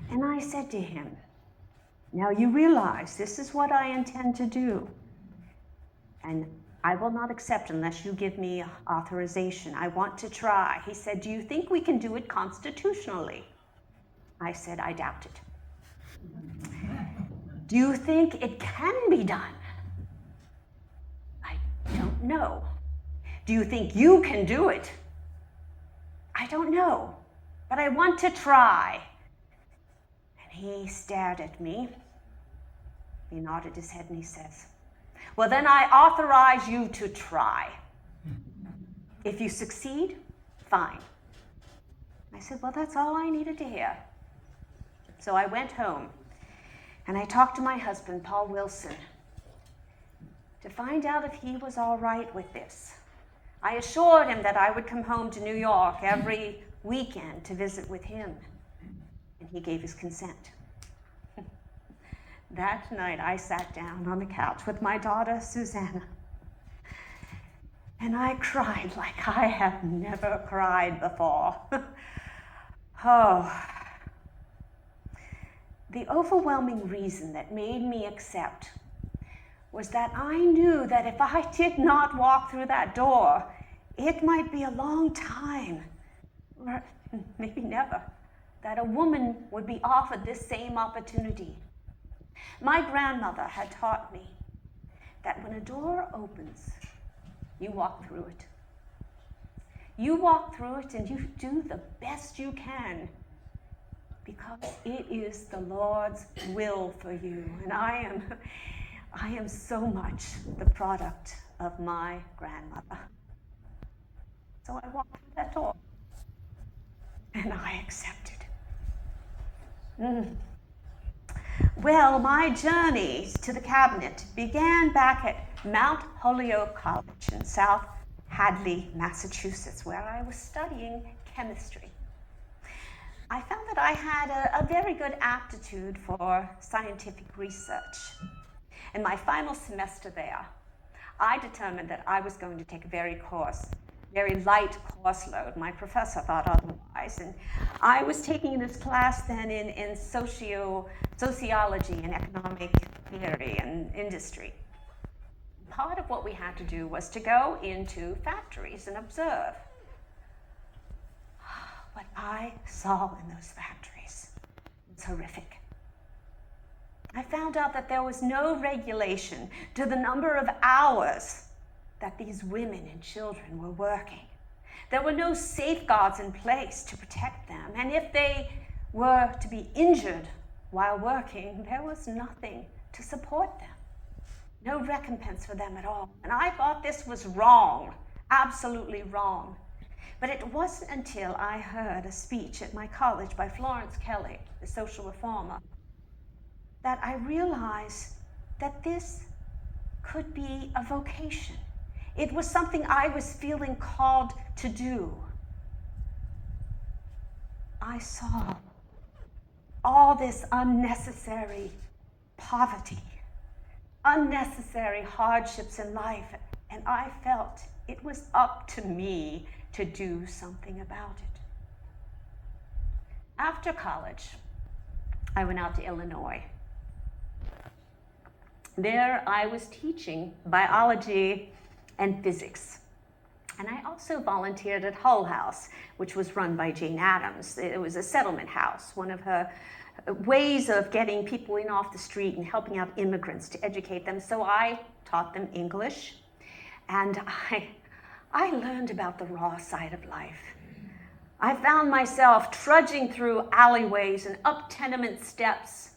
And I said to him, now you realize this is what I intend to do. And I will not accept unless you give me authorization. I want to try. He said, do you think we can do it constitutionally? I said, I doubt it. Do you think it can be done? I don't know. Do you think you can do it? I don't know, but I want to try. And he stared at me. He nodded his head and he says, well, then I authorize you to try. If you succeed, fine. I said, well, that's all I needed to hear. So I went home and I talked to my husband, Paul Wilson, to find out if he was all right with this. I assured him that I would come home to New York every weekend to visit with him, and he gave his consent. That night, I sat down on the couch with my daughter, Susanna, and I cried like I have never cried before. Oh, the overwhelming reason that made me accept was that I knew that if I did not walk through that door, it might be a long time, or maybe never, that a woman would be offered this same opportunity. My grandmother had taught me that when a door opens, you walk through it. You walk through it and you do the best you can, because it is the Lord's will for you. And I am so much the product of my grandmother. So I walked through that door, and I accepted. Well, my journey to the cabinet began back at Mount Holyoke College in South Hadley, Massachusetts, where I was studying chemistry. I found that I had a very good aptitude for scientific research. In my final semester there, I determined that I was going to take a very light course load. My professor thought otherwise, and I was taking this class then in sociology and economic theory and industry. Part of what we had to do was to go into factories and observe. What I saw in those factories was horrific. I found out that there was no regulation to the number of hours that these women and children were working. There were no safeguards in place to protect them, and if they were to be injured while working, there was nothing to support them. No recompense for them at all. And I thought this was wrong, absolutely wrong. But it wasn't until I heard a speech at my college by Florence Kelley, the social reformer, that I realized that this could be a vocation. It was something I was feeling called to do. I saw all this unnecessary poverty, unnecessary hardships in life, and I felt it was up to me to do something about it. After college, I went out to Illinois. There I was teaching biology and physics. And I also volunteered at Hull House, which was run by Jane Addams. It was a settlement house, one of her ways of getting people in off the street and helping out immigrants to educate them. So I taught them English, and I learned about the raw side of life. I found myself trudging through alleyways and up tenement steps,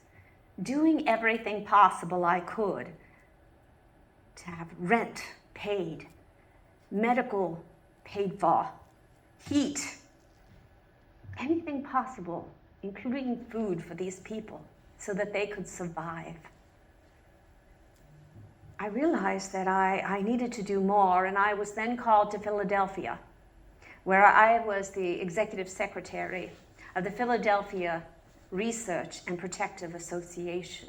doing everything possible I could to have rent paid, medical paid for, heat, anything possible, including food for these people so that they could survive. I realized that I needed to do more, and I was then called to Philadelphia, where I was the executive secretary of the Philadelphia Research and Protective Association.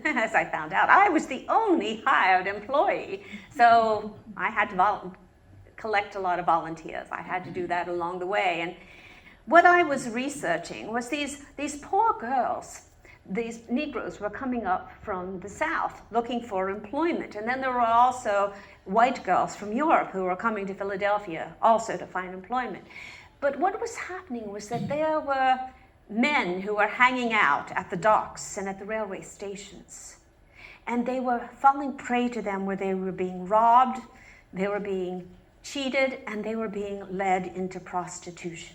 As I found out, I was the only hired employee, so I had to collect a lot of volunteers. I had to do that along the way, and what I was researching was these poor girls. These Negroes were coming up from the South looking for employment. And then there were also white girls from Europe who were coming to Philadelphia also to find employment. But what was happening was that there were men who were hanging out at the docks and at the railway stations. And they were falling prey to them, where they were being robbed, they were being cheated, and they were being led into prostitution.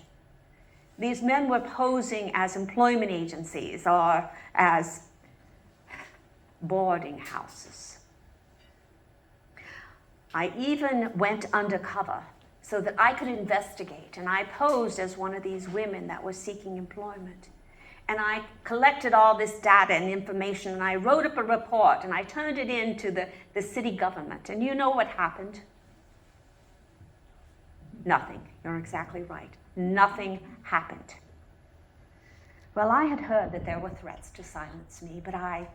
These men were posing as employment agencies or as boarding houses. I even went undercover so that I could investigate, and I posed as one of these women that was seeking employment. And I collected all this data and information, and I wrote up a report, and I turned it in to the city government. And you know what happened? Nothing. You're exactly right. Nothing happened. Well, I had heard that there were threats to silence me, but I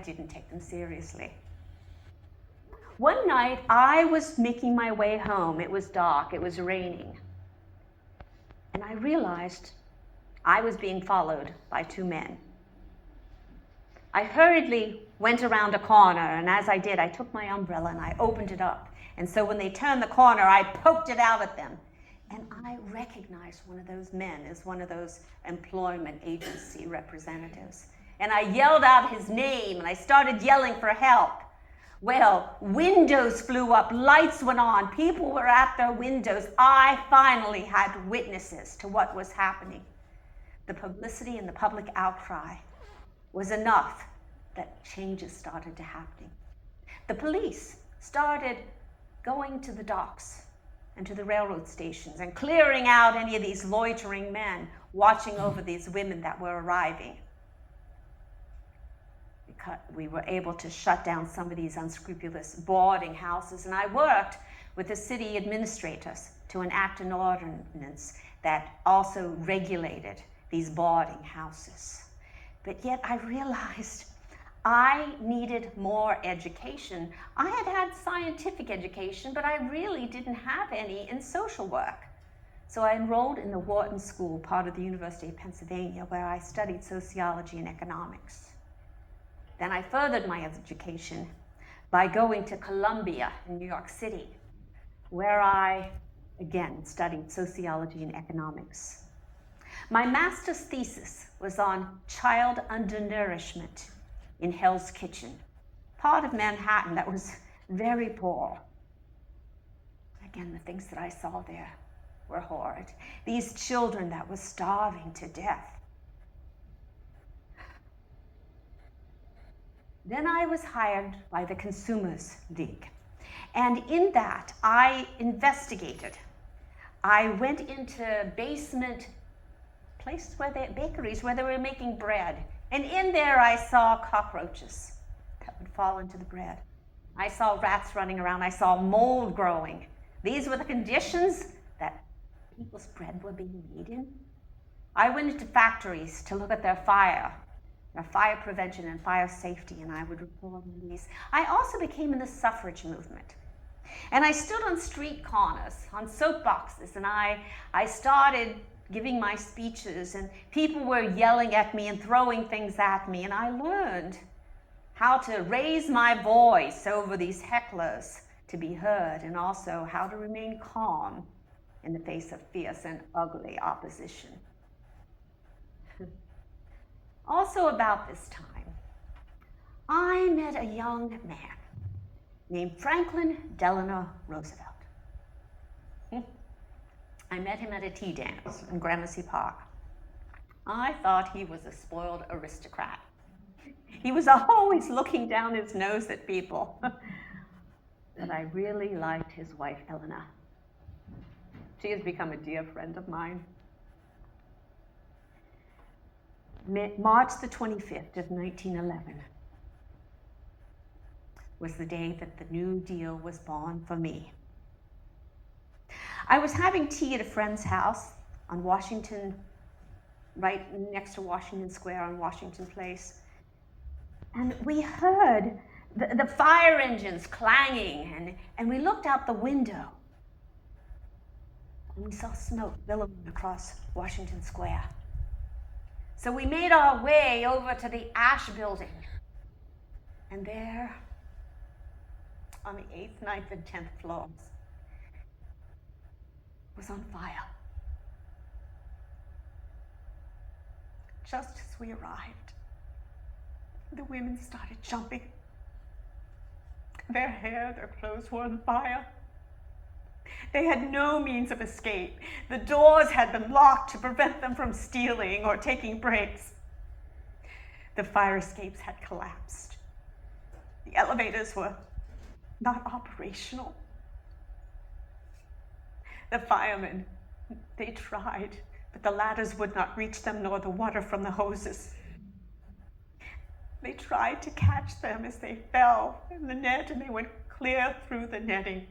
didn't take them seriously. One night, I was making my way home. It was dark. It was raining. And I realized I was being followed by two men. I hurriedly went around a corner, and as I did, I took my umbrella and I opened it up. And so when they turned the corner, I poked it out at them. And I recognized one of those men as one of those employment agency representatives. And I yelled out his name, and I started yelling for help. Well, windows flew up, lights went on, people were at their windows. I finally had witnesses to what was happening. The publicity and the public outcry was enough that changes started to happen. The police started going to the docks and to the railroad stations and clearing out any of these loitering men watching over these women that were arriving. We were able to shut down some of these unscrupulous boarding houses, and I worked with the city administrators to enact an ordinance that also regulated these boarding houses. But yet I realized I needed more education. I had had scientific education, but I really didn't have any in social work. So I enrolled in the Wharton School, part of the University of Pennsylvania, where I studied sociology and economics. Then I furthered my education by going to Columbia in New York City, where I, again, studied sociology and economics. My master's thesis was on child undernourishment in Hell's Kitchen, part of Manhattan that was very poor. Again, the things that I saw there were horrid. These children that were starving to death. Then I was hired by the Consumers League. And in that, I investigated. I went into basement places bakeries where they were making bread. And in there, I saw cockroaches that would fall into the bread. I saw rats running around. I saw mold growing. These were the conditions that people's bread were being made in. I went into factories to look at their fire prevention and fire safety, and I would report on these. I also became in the suffrage movement. And I stood on street corners, on soapboxes, and I started giving my speeches, and people were yelling at me and throwing things at me, and I learned how to raise my voice over these hecklers to be heard, and also how to remain calm in the face of fierce and ugly opposition. Also about this time, I met a young man named Franklin Delano Roosevelt. I met him at a tea dance in Gramercy Park. I thought he was a spoiled aristocrat. He was always looking down his nose at people. But I really liked his wife, Eleanor. She has become a dear friend of mine. March the 25th of 1911 was the day that the New Deal was born for me. I was having tea at a friend's house on Washington, right next to Washington Square on Washington Place. And we heard the fire engines clanging, and we looked out the window. and we saw smoke billowing across Washington Square. So we made our way over to the Ash Building, and there, on the 8th, 9th, and 10th floors, was on fire. Just as we arrived, the women started jumping. Their hair, their clothes were on fire. They had no means of escape. The doors had been locked to prevent them from stealing or taking breaks. The fire escapes had collapsed. The elevators were not operational. The firemen, they tried, but the ladders would not reach them, nor the water from the hoses. They tried to catch them as they fell in the net, and they went clear through the netting.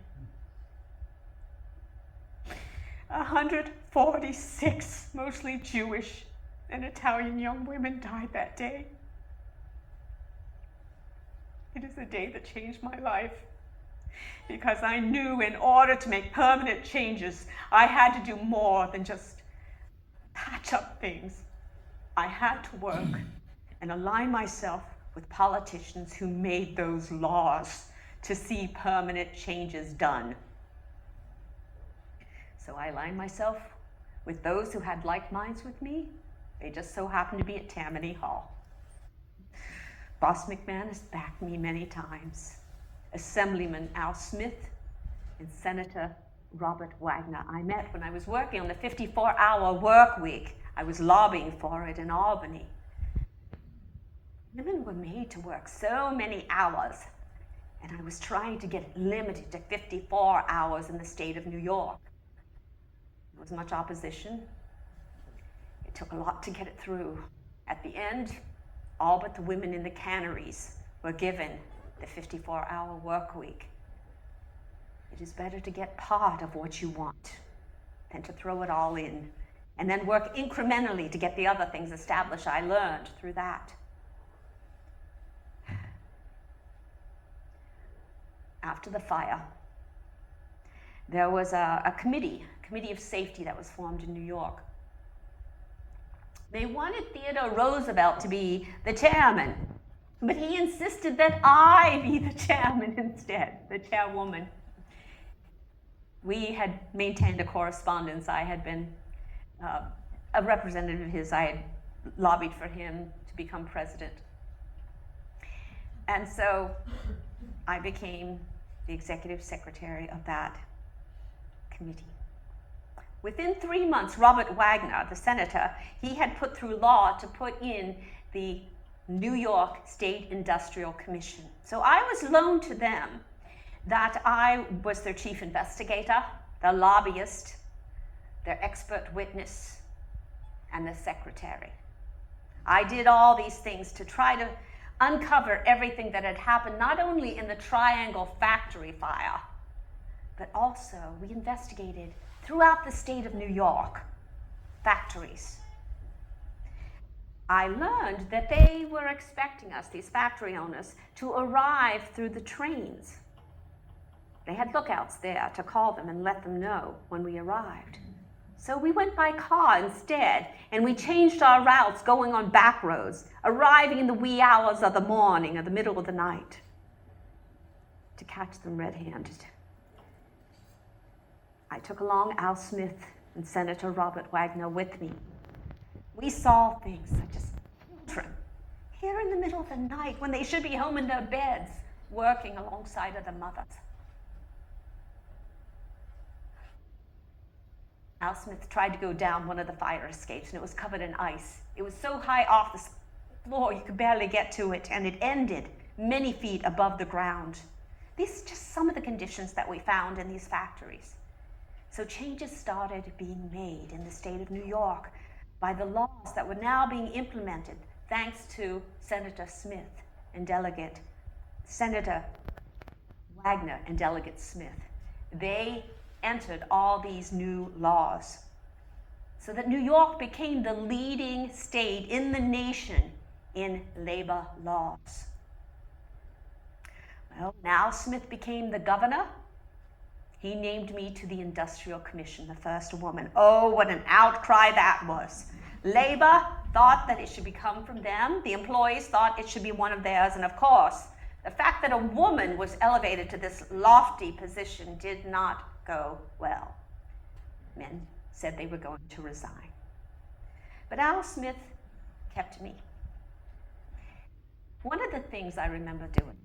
146, mostly Jewish and Italian young women died that day. It is a day that changed my life, because I knew in order to make permanent changes, I had to do more than just patch up things. I had to work and align myself with politicians who made those laws to see permanent changes done. So I aligned myself with those who had like minds with me. They just so happened to be at Tammany Hall. Boss McManus backed me many times. Assemblyman Al Smith and Senator Robert Wagner I met when I was working on the 54-hour work week. I was lobbying for it in Albany. Women were made to work so many hours, and I was trying to get it limited to 54 hours in the state of New York. There was much opposition. It took a lot to get it through. At the end, all but the women in the canneries were given the 54-hour work week. It is better to get part of what you want than to throw it all in and then work incrementally to get the other things established. I learned through that. After the fire, there was a committee of safety that was formed in New York. They wanted Theodore Roosevelt to be the chairman, but he insisted that I be the chairman instead, the chairwoman. We had maintained a correspondence. I had been a representative of his. I had lobbied for him to become president. And so I became the executive secretary of that committee. Within 3 months, Robert Wagner, the senator, he had put through law to put in the New York State Industrial Commission. So I was loaned to them that I was their chief investigator, their lobbyist, their expert witness, and the secretary. I did all these things to try to uncover everything that had happened, not only in the Triangle factory fire, but also we investigated throughout the state of New York, factories. I learned that they were expecting us, these factory owners, to arrive through the trains. They had lookouts there to call them and let them know when we arrived. So we went by car instead, and we changed our routes going on back roads, arriving in the wee hours of the morning or the middle of the night to catch them red-handed. I took along Al Smith and Senator Robert Wagner with me. We saw things such as children here in the middle of the night when they should be home in their beds, working alongside of their mothers. Al Smith tried to go down one of the fire escapes, and it was covered in ice. It was so high off the floor you could barely get to it, and it ended many feet above the ground. These are just some of the conditions that we found in these factories. So changes started being made in the state of New York by the laws that were now being implemented thanks to Senator Smith and Senator Wagner and Delegate Smith. They entered all these new laws so that New York became the leading state in the nation in labor laws. Well, now Smith became the governor. He named me to the Industrial Commission, the first woman. Oh, what an outcry that was. Labor thought that it should come from them. The employees thought it should be one of theirs. And of course, the fact that a woman was elevated to this lofty position did not go well. Men said they were going to resign. But Al Smith kept me. One of the things I remember doing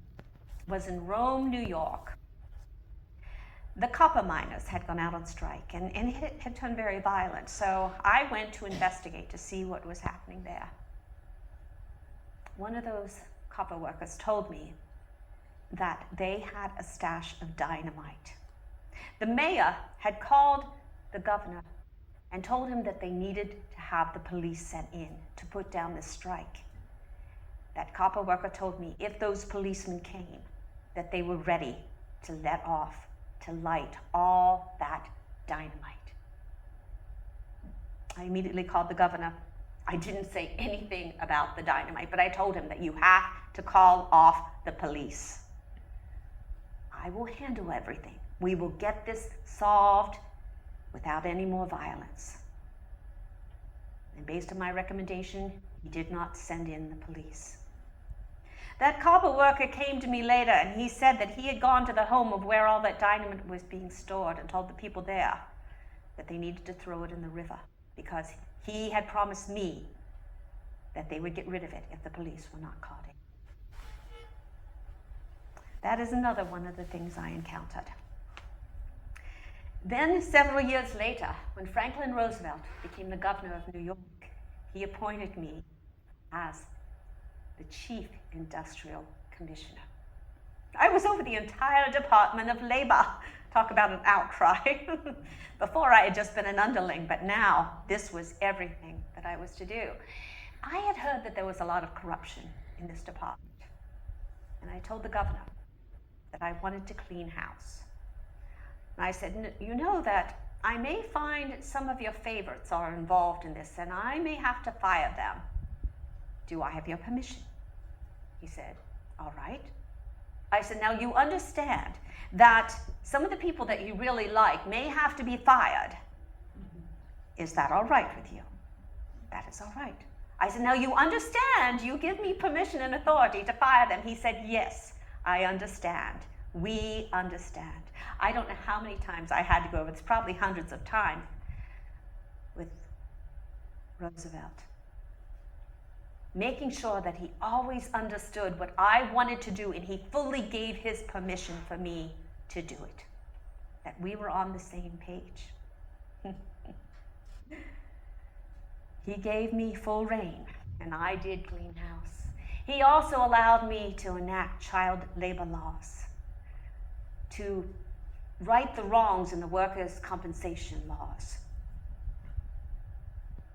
was in Rome, New York. The copper miners had gone out on strike, and it had turned very violent. So I went to investigate to see what was happening there. One of those copper workers told me that they had a stash of dynamite. The mayor had called the governor and told him that they needed to have the police sent in to put down this strike. That copper worker told me if those policemen came, that they were ready to let off, to light all that dynamite. I immediately called the governor. I didn't say anything about the dynamite, but I told him that you have to call off the police. I will handle everything. We will get this solved without any more violence. And based on my recommendation, he did not send in the police. That copper worker came to me later, and he said that he had gone to the home of where all that dynamite was being stored and told the people there that they needed to throw it in the river because he had promised me that they would get rid of it if the police were not caught in. That is another one of the things I encountered. Then, several years later, when Franklin Roosevelt became the governor of New York, he appointed me as the Chief Industrial Commissioner. I was over the entire Department of Labor. Talk about an outcry. Before I had just been an underling, but now this was everything that I was to do. I had heard that there was a lot of corruption in this department. And I told the governor that I wanted to clean house. And I said, you know that I may find some of your favorites are involved in this, and I may have to fire them. Do I have your permission? He said, all right. I said, now you understand that some of the people that you really like may have to be fired. Is that all right with you? That is all right. I said, now you understand, you give me permission and authority to fire them. He said, yes, I understand. We understand. I don't know how many times I had to go over this, probably hundreds of times with Roosevelt, making sure that he always understood what I wanted to do, and he fully gave his permission for me to do it, that we were on the same page. He gave me full reign, and I did clean house. He also allowed me to enact child labor laws, to right the wrongs in the workers' compensation laws,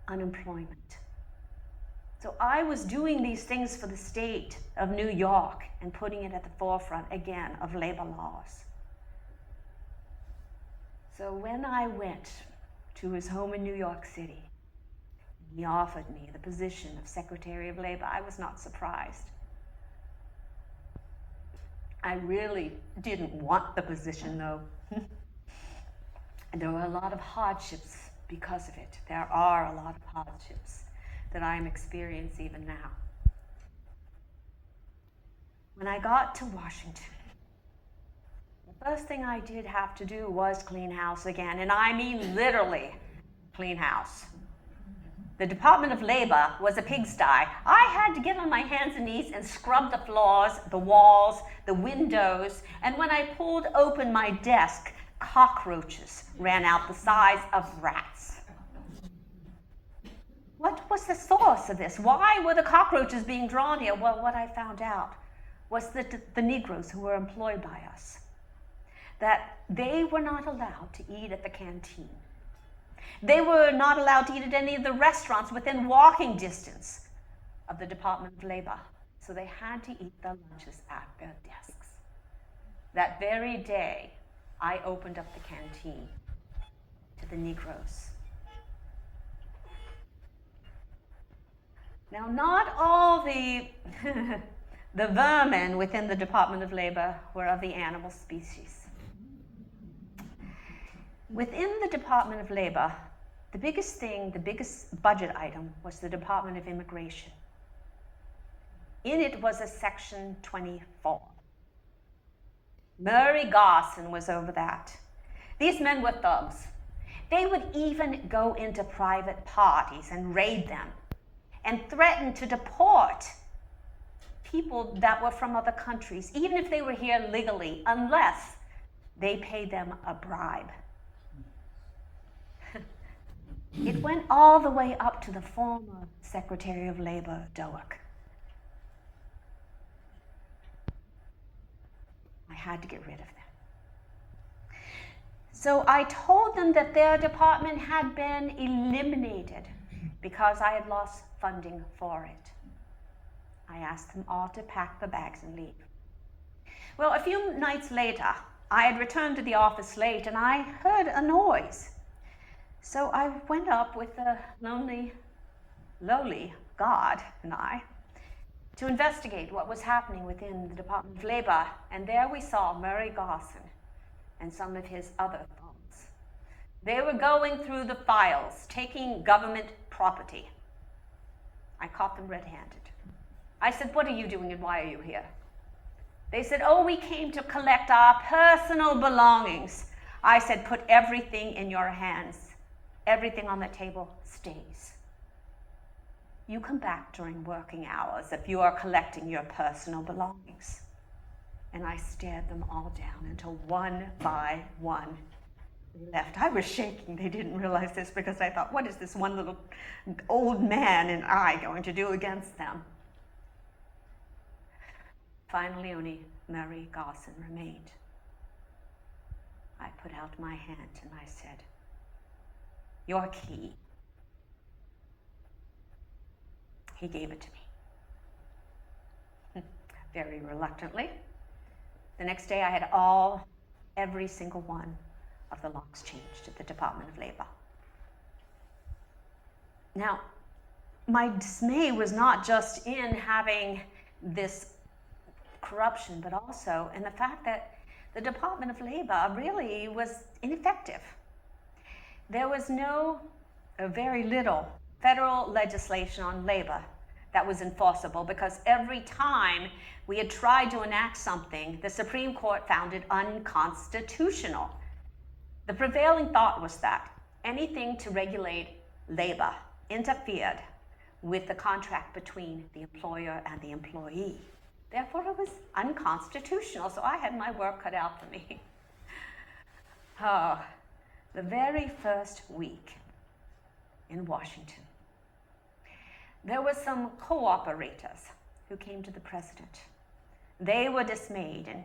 unemployment. So I was doing these things for the state of New York and putting it at the forefront, again, of labor laws. So when I went to his home in New York City, he offered me the position of Secretary of Labor. I was not surprised. I really didn't want the position, though. And there were a lot of hardships because of it. There are a lot of hardships that I'm experiencing even now. When I got to Washington, the first thing I did have to do was clean house again, and I mean literally clean house. The Department of Labor was a pigsty. I had to get on my hands and knees and scrub the floors, the walls, the windows, and when I pulled open my desk, cockroaches ran out the size of rats. What was the source of this? Why were the cockroaches being drawn here? Well, what I found out was that the Negroes who were employed by us, that they were not allowed to eat at the canteen. They were not allowed to eat at any of the restaurants within walking distance of the Department of Labor. So they had to eat their lunches at their desks. That very day, I opened up the canteen to the Negroes. Now, not all the the vermin within the Department of Labor were of the animal species. Within the Department of Labor, the biggest budget item was the Department of Immigration. In it was a Section 24. Murray Garson was over that. These men were thugs. They would even go into private parties and raid them and threaten to deport people that were from other countries, even if they were here legally, unless they paid them a bribe. It went all the way up to the former Secretary of Labor, Doak. I had to get rid of them. So I told them that their department had been eliminated because I had lost funding for it. I asked them all to pack the bags and leave. Well, a few nights later, I had returned to the office late and I heard a noise. So I went up with the lowly God and I to investigate what was happening within the Department of Labor, and there we saw Murray Garson and some of his other thugs. They were going through the files, taking government property. I caught them red-handed. I said, "What are you doing and why are you here?" They said, "Oh, we came to collect our personal belongings." I said, "Put everything in your hands. Everything on the table stays. You come back during working hours if you are collecting your personal belongings." And I stared them all down until one by one they left. I was shaking. They didn't realize this because I thought, what is this one little old man and I going to do against them? Finally, only Murray Garson remained. I put out my hand and I said, "Your key." He gave it to me. Very reluctantly. The next day I had every single one of the locks changed at the Department of Labor. Now, my dismay was not just in having this corruption, but also in the fact that the Department of Labor really was ineffective. There was very little federal legislation on labor that was enforceable because every time we had tried to enact something, the Supreme Court found it unconstitutional. The prevailing thought was that anything to regulate labor interfered with the contract between the employer and the employee. Therefore, it was unconstitutional, so I had my work cut out for me. The very first week in Washington, there were some cooperators who came to the president. They were dismayed, and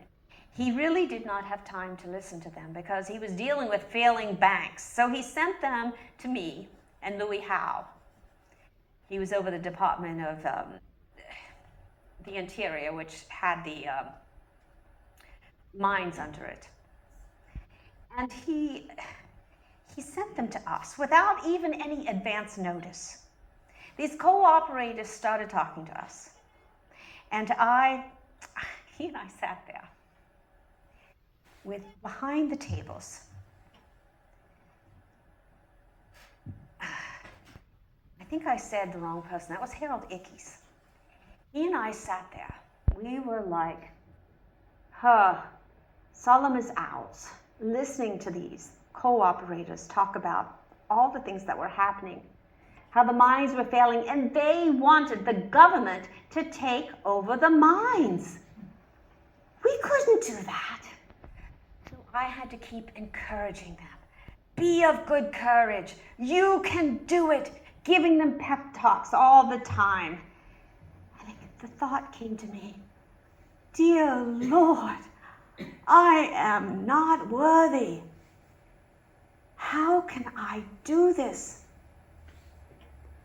he really did not have time to listen to them because he was dealing with failing banks. So he sent them to me and Louis Howe. He was over the Department of the Interior, which had the mines under it. And he sent them to us without even any advance notice. These cooperators started talking to us. And he and I sat there behind the tables. I think I said the wrong person. That was Harold Ickes. He and I sat there. We were like, solemn as owls, listening to these cooperators talk about all the things that were happening, how the mines were failing, and they wanted the government to take over the mines. We couldn't do that. So I had to keep encouraging them. Be of good courage. You can do it. Giving them pep talks all the time. And the thought came to me, dear Lord, I am not worthy. How can I do this?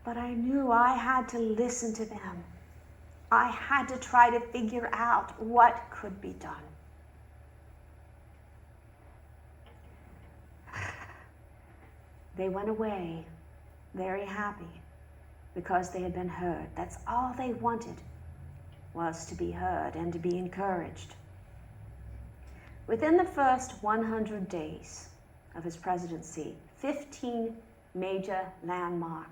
But I knew I had to listen to them. I had to try to figure out what could be done. They went away very happy because they had been heard. That's all they wanted, was to be heard and to be encouraged. Within the first 100 days of his presidency, 15 major landmark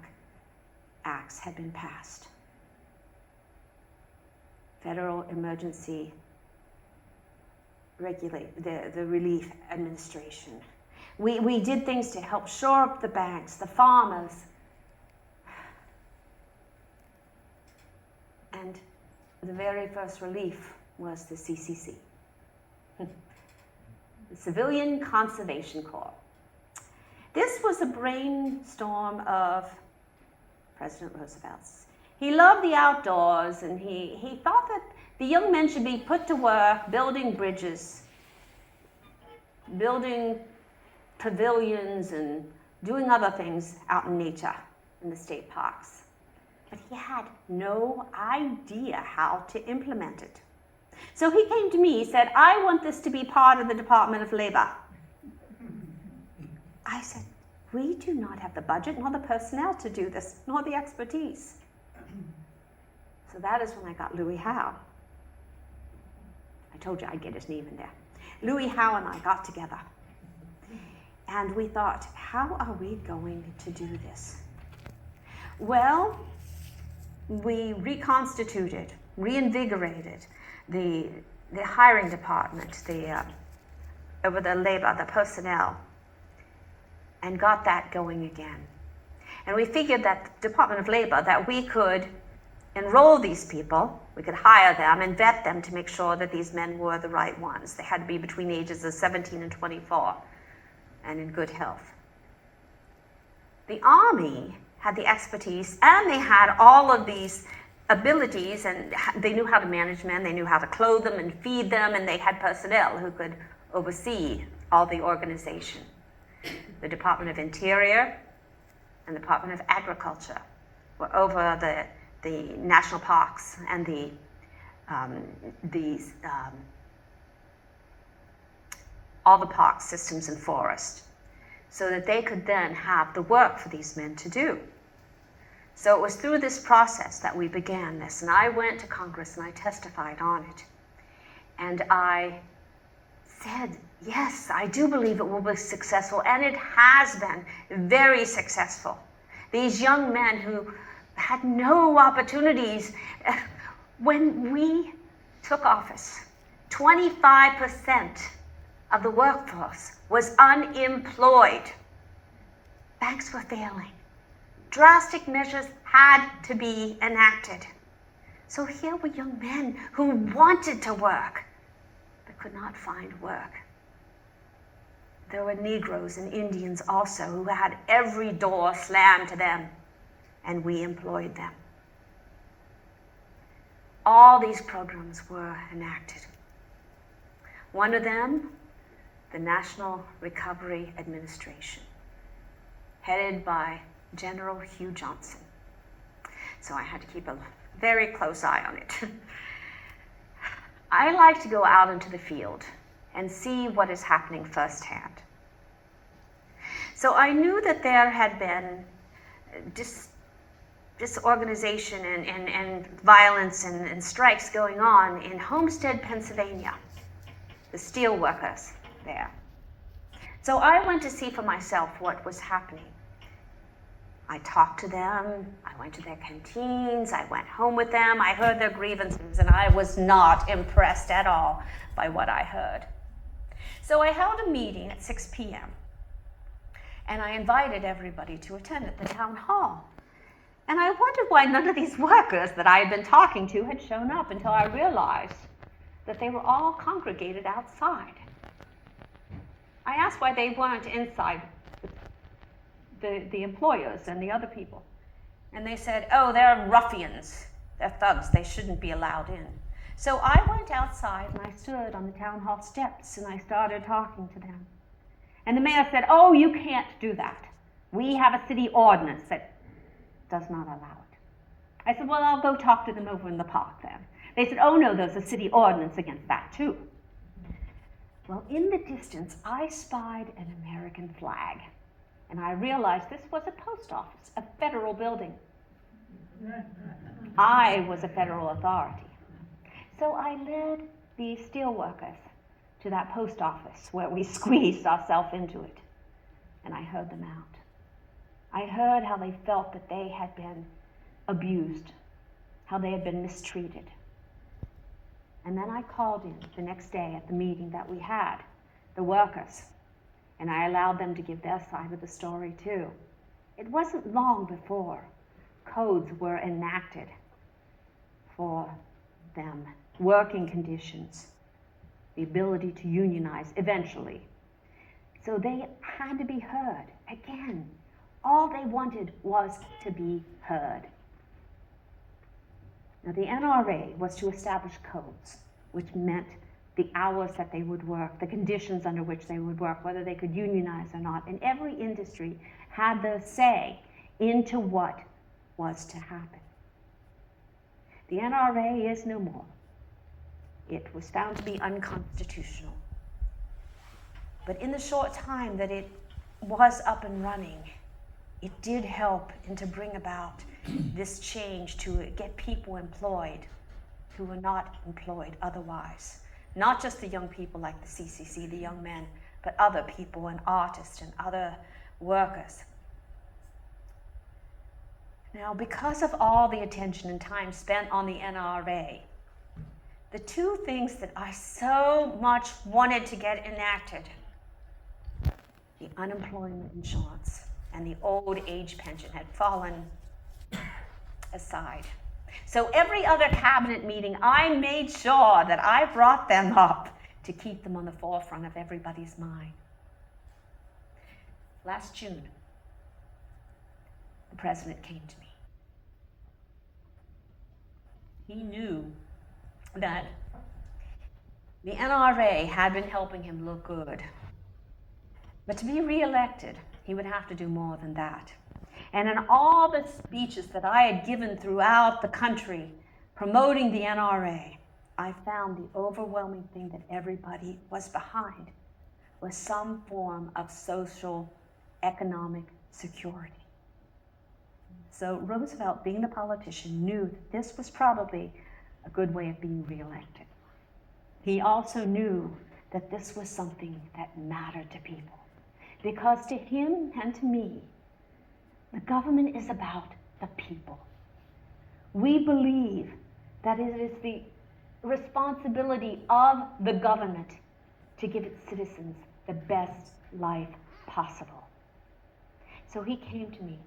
acts had been passed. Federal Emergency the Relief Administration. We did things to help shore up the banks, the farmers. And the very first relief was the CCC, the Civilian Conservation Corps. This was a brainstorm of President Roosevelt's. He loved the outdoors, and he thought that the young men should be put to work building bridges, building pavilions, and doing other things out in nature in the state parks. But he had no idea how to implement it. So he came to me, he said, I want this to be part of the Department of Labor. I said, we do not have the budget nor the personnel to do this, nor the expertise. So that is when I got Louis Howe. I told you I'd get his name in there. Louis Howe and I got together. And we thought, how are we going to do this? Well, we reconstituted, reinvigorated the hiring department, over the labor, the personnel, and got that going again. And we figured that the Department of Labor, that we could enroll these people, we could hire them and vet them to make sure that these men were the right ones. They had to be between the ages of 17 and 24 and in good health. The Army had the expertise, and they had all of these abilities, and they knew how to manage men, they knew how to clothe them and feed them, and they had personnel who could oversee all the organization. The Department of Interior and the Department of Agriculture were over the national parks and all the park systems and forests, so that they could then have the work for these men to do. So it was through this process that we began this, and I went to Congress and I testified on it. And I said, yes, I do believe it will be successful, and it has been very successful. These young men who had no opportunities, when we took office, 25% of the workforce was unemployed. Banks were failing. Drastic measures had to be enacted. So here were young men who wanted to work, but could not find work. There were Negroes and Indians also who had every door slammed to them, and we employed them. All these programs were enacted. One of them, the National Recovery Administration, headed by General Hugh Johnson. So I had to keep a very close eye on it. I like to go out into the field and see what is happening firsthand. So I knew that there had been disorganization and violence and strikes going on in Homestead, Pennsylvania, the steel workers there. So I went to see for myself what was happening. I talked to them, I went to their canteens, I went home with them, I heard their grievances, and I was not impressed at all by what I heard. So I held a meeting at 6 p.m., and I invited everybody to attend at the town hall. And I wondered why none of these workers that I had been talking to had shown up, until I realized that they were all congregated outside. I asked why they weren't inside the employers and the other people. And they said, oh, they're ruffians, they're thugs, they shouldn't be allowed in. So I went outside and I stood on the town hall steps and I started talking to them. And the mayor said, oh, you can't do that. We have a city ordinance that does not allow it. I said, well, I'll go talk to them over in the park then. They said, oh no, there's a city ordinance against that too. Well, in the distance, I spied an American flag. And I realized this was a post office, a federal building. I was a federal authority. So I led the steelworkers to that post office where we squeezed ourselves into it. and I heard them out. I heard how they felt that they had been abused, how they had been mistreated. And then I called in the next day at the meeting that we had, the workers, and I allowed them to give their side of the story too. It wasn't long before codes were enacted for them, working conditions, the ability to unionize eventually. So they had to be heard. Again, all they wanted was to be heard. Now, the NRA was to establish codes, which meant the hours that they would work, the conditions under which they would work, whether they could unionize or not. And every industry had the say into what was to happen. The NRA is no more. It was found to be unconstitutional. But in the short time that it was up and running, it did help and to bring about this change to get people employed who were not employed otherwise. Not just the young people like the CCC, the young men, but other people and artists and other workers. Now, because of all the attention and time spent on the NRA, the two things that I so much wanted to get enacted, the unemployment insurance and the old age pension, had fallen aside. So every other cabinet meeting, I made sure that I brought them up to keep them on the forefront of everybody's mind. Last June, the president came to me. He knew that the NRA had been helping him look good. But to be reelected, he would have to do more than that. And in all the speeches that I had given throughout the country promoting the NRA, I found the overwhelming thing that everybody was behind was some form of social, economic security. So Roosevelt, being the politician, knew that this was probably a good way of being reelected. He also knew that this was something that mattered to people. Because to him and to me, the government is about the people. We believe that it is the responsibility of the government to give its citizens the best life possible. So he came to me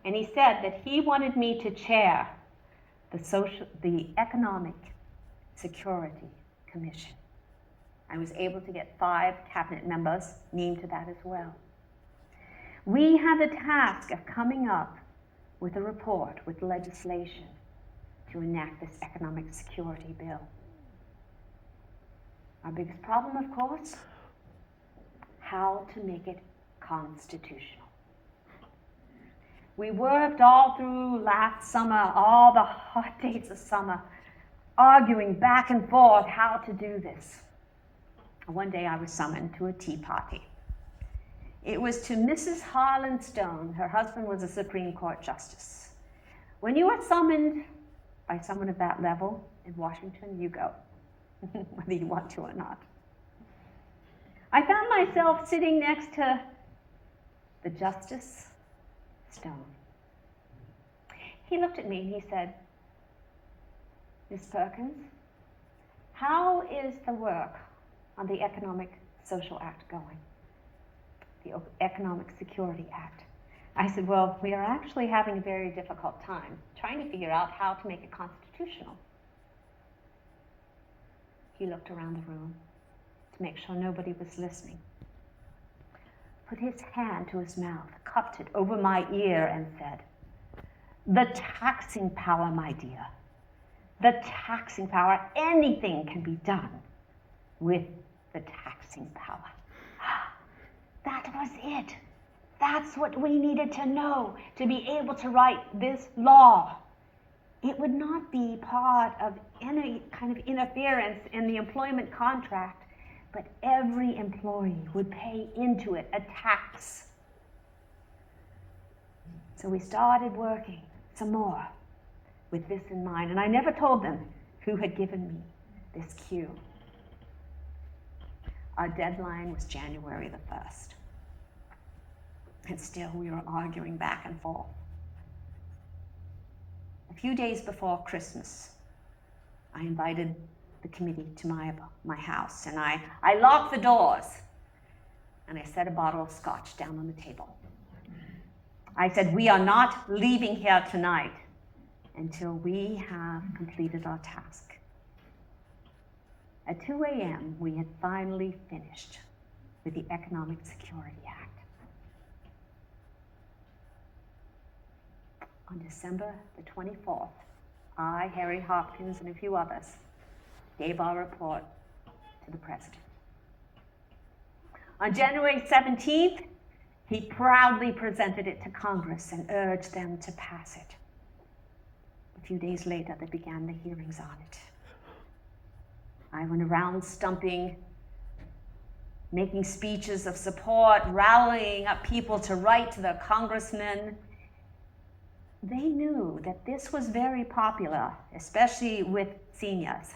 and he said that he wanted me to chair the Economic Security Commission. I was able to get 5 cabinet members named to that as well. We had the task of coming up with a report, with legislation, to enact this economic security bill. Our biggest problem, of course, how to make it constitutional. We worked all through last summer, all the hot days of summer, arguing back and forth how to do this. One day I was summoned to a tea party. It was to Mrs. Harlan Stone. Her husband was a Supreme Court justice. When you are summoned by someone of that level in Washington, you go, whether you want to or not. I found myself sitting next to the Justice Stone. He looked at me and he said, "Miss Perkins, how is the work on the Economic Social Act going? The Economic Security Act?" I said, "Well, we are actually having a very difficult time trying to figure out how to make it constitutional." He looked around the room to make sure nobody was listening, put his hand to his mouth, cupped it over my ear and said, "The taxing power, my dear, the taxing power, anything can be done with the taxing power." That was it. That's what we needed to know to be able to write this law. It would not be part of any kind of interference in the employment contract, but every employee would pay into it a tax. So we started working some more with this in mind, and I never told them who had given me this cue. Our deadline was January the 1st. And still we were arguing back and forth. A few days before Christmas, I invited the committee to my house, and I locked the doors, and I set a bottle of scotch down on the table. I said, we are not leaving here tonight until we have completed our task. At 2 a.m., we had finally finished with the Economic Security Act. On December the 24th, I, Harry Hopkins, and a few others gave our report to the president. On January 17th, he proudly presented it to Congress and urged them to pass it. A few days later, they began the hearings on it. I went around stumping, making speeches of support, rallying up people to write to their congressmen. They knew that this was very popular, especially with seniors.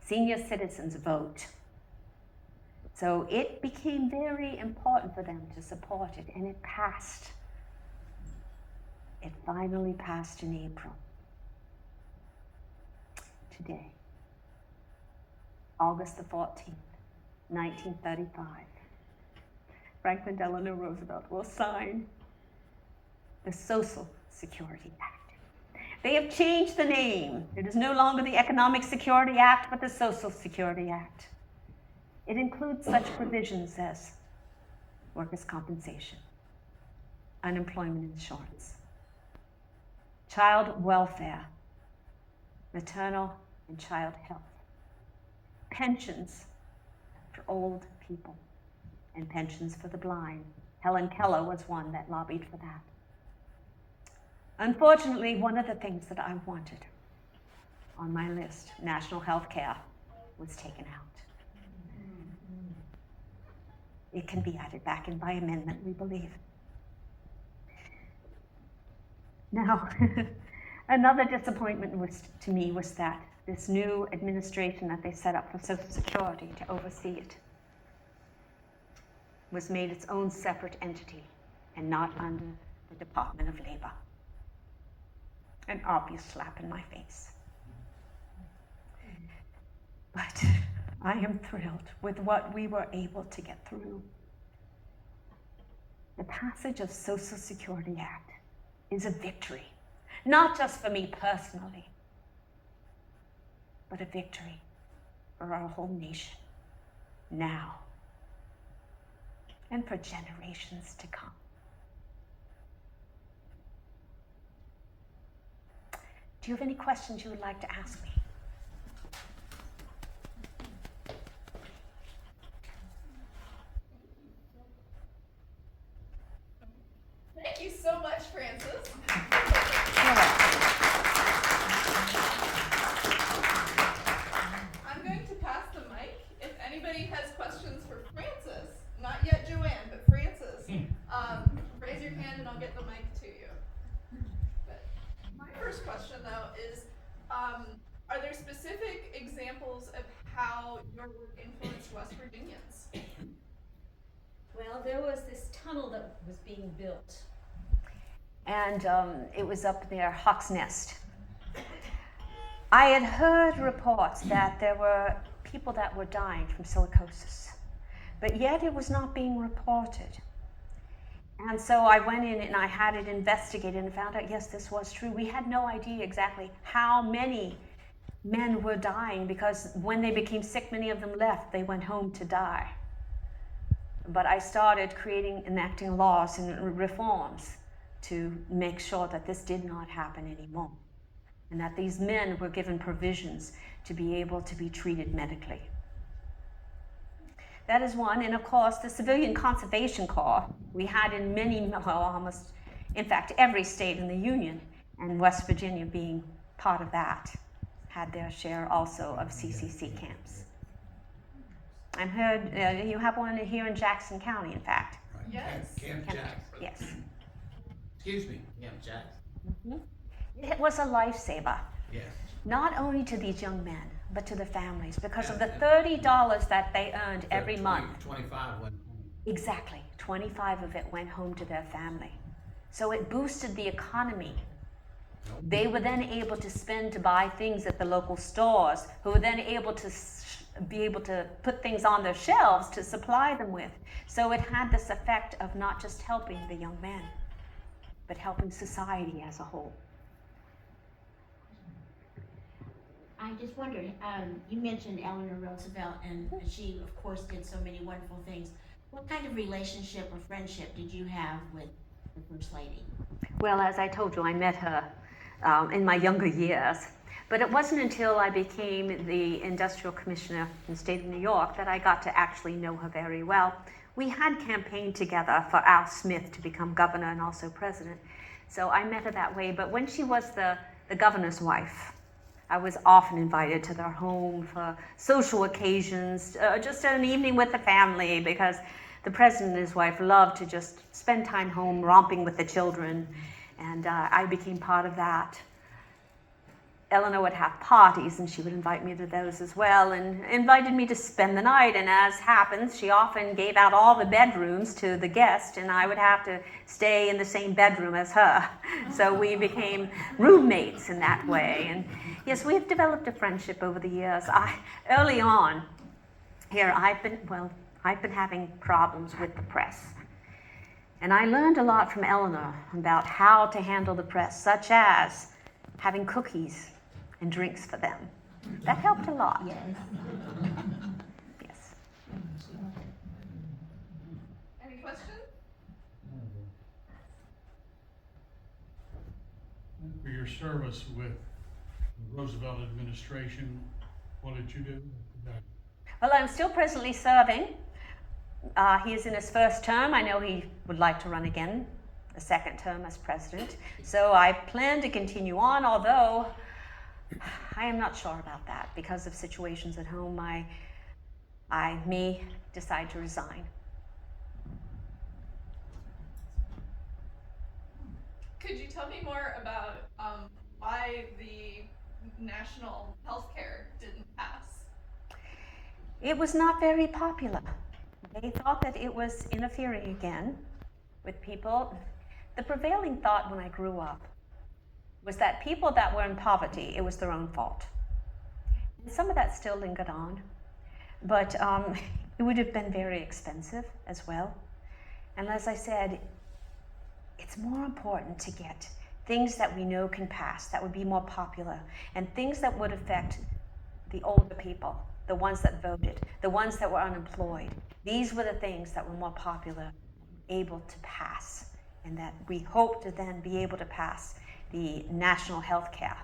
Senior citizens vote. So it became very important for them to support it, and it passed. It finally passed in April. Today, August the 14th, 1935, Franklin Delano Roosevelt will sign the Social Security Act. They have changed the name. It is no longer the Economic Security Act, but the Social Security Act. It includes such provisions as workers' compensation, unemployment insurance, child welfare, maternal and child health, pensions for old people, and pensions for the blind. Helen Keller was one that lobbied for that. Unfortunately, one of the things that I wanted on my list, national health care, was taken out. It can be added back in by amendment, we believe. Now, another disappointment to me was that this new administration that they set up for Social Security to oversee it was made its own separate entity and not under the Department of Labor. An obvious slap in my face. But I am thrilled with what we were able to get through. The passage of Social Security Act is a victory, not just for me personally, but a victory for our whole nation now and for generations to come. Do you have any questions you would like to ask me? Thank you so much, Frances. I'm going to pass the mic. If anybody has questions for Frances, not yet JoAnn, but Frances, raise your hand and I'll get the mic to you. But my first question, though, is are there specific examples of how your work influenced West Virginians? Well, there was this tunnel that was being built, and it was up near Hawk's Nest. I had heard reports that there were people that were dying from silicosis, but yet it was not being reported. And so I went in and I had it investigated and found out, yes, this was true. We had no idea exactly how many men were dying, because when they became sick, many of them left. They went home to die. But I started enacting laws and reforms to make sure that this did not happen anymore, and that these men were given provisions to be able to be treated medically. That is one, and of course, the Civilian Conservation Corps we had in almost, in fact, every state in the Union, and West Virginia being part of that, had their share also of CCC camps. I heard you have one here in Jackson County, in fact. Right. Yes. Camp Jackson. Yes. Excuse me. Camp Jackson. Mm-hmm. It was a lifesaver, Yes. not only to these young men, but to the families, because of the $30 that they earned every month. 25 when. Exactly, 25 of it went home to their family. So it boosted the economy. They were then able to spend to buy things at the local stores, who were then able to be able to put things on their shelves to supply them with. So it had this effect of not just helping the young men, but helping society as a whole. I just wondered, you mentioned Eleanor Roosevelt, and she, of course, did so many wonderful things. What kind of relationship or friendship did you have with the First Lady? Well, as I told you, I met her in my younger years. But it wasn't until I became the industrial commissioner in the state of New York that I got to actually know her very well. We had campaigned together for Al Smith to become governor and also president. So I met her that way. But when she was the governor's wife, I was often invited to their home for social occasions, just an evening with the family, because the president and his wife loved to just spend time home romping with the children, and I became part of that. Eleanor would have parties, and she would invite me to those as well, and invited me to spend the night, and as happens, she often gave out all the bedrooms to the guests, and I would have to stay in the same bedroom as her. So we became roommates in that way, and yes, we've developed a friendship over the years. Early on, here, I've been having problems with the press, and I learned a lot from Eleanor about how to handle the press, such as having cookies and drinks for them. That helped a lot. Yes. Yes. Any questions? For your service with the Roosevelt administration, what did you do? Well, I'm still presently serving. He is in his first term. I know he would like to run again, a second term as president. So I plan to continue on, although I am not sure about that. Because of situations at home, I may decide to resign. Could you tell me more about why the national health care didn't pass? It was not very popular. They thought that it was interfering again with people. The prevailing thought when I grew up was that people that were in poverty, it was their own fault. And some of that still lingered on, but it would have been very expensive as well. And as I said, it's more important to get things that we know can pass, that would be more popular, and things that would affect the older people, the ones that voted, the ones that were unemployed. These were the things that were more popular, able to pass, and that we hope to then be able to pass the national health care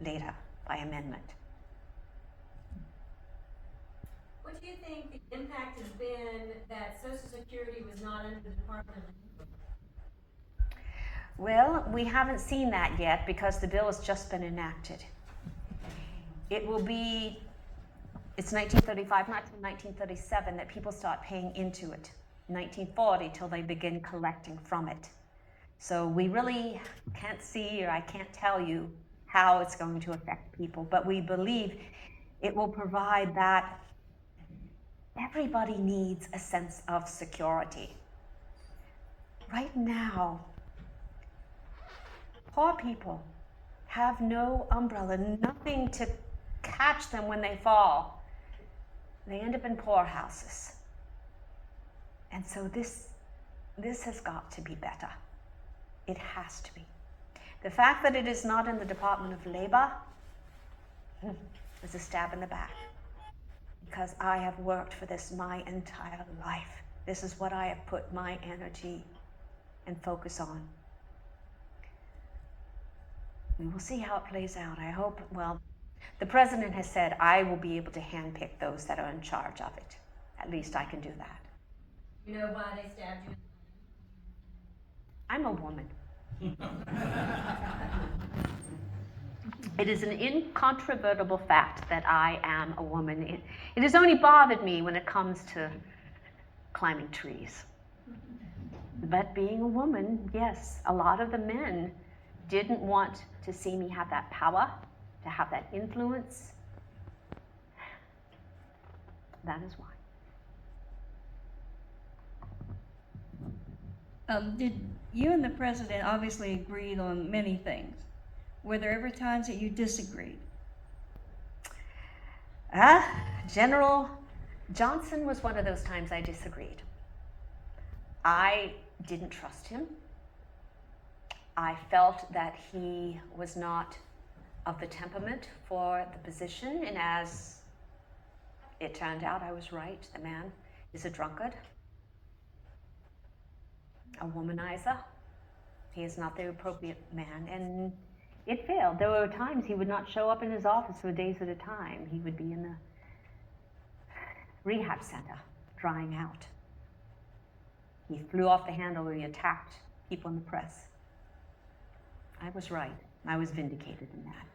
later by amendment. What do you think the impact has been that Social Security was not under the Department of Labor? Well, we haven't seen that yet because the bill has just been enacted. It's 1935, not till 1937 that people start paying into it. 1940 till they begin collecting from it. So we really can't see, or I can't tell you how it's going to affect people, but we believe it will provide that everybody needs a sense of security. Right now, poor people have no umbrella, nothing to catch them when they fall. They end up in poorhouses. And so this has got to be better. It has to be. The fact that it is not in the Department of Labor is a stab in the back, because I have worked for this my entire life. This is what I have put my energy and focus on. We will see how it plays out. I hope, well, the president has said I will be able to handpick those that are in charge of it. At least I can do that. You know why they stabbed you? I'm a woman. It is an incontrovertible fact that I am a woman. It has only bothered me when it comes to climbing trees. But being a woman, yes, a lot of the men didn't want to see me have that power, to have that influence. That is why. Did you and the president obviously agreed on many things? Were there ever times that you disagreed? General Johnson was one of those times I disagreed. I didn't trust him. I felt that he was not of the temperament for the position, and as it turned out, I was right. The man is a drunkard, a womanizer. He is not the appropriate man, and it failed. There were times he would not show up in his office for days at a time. He would be in the rehab center, drying out. He flew off the handle or he attacked people in the press. I was right. I was vindicated in that.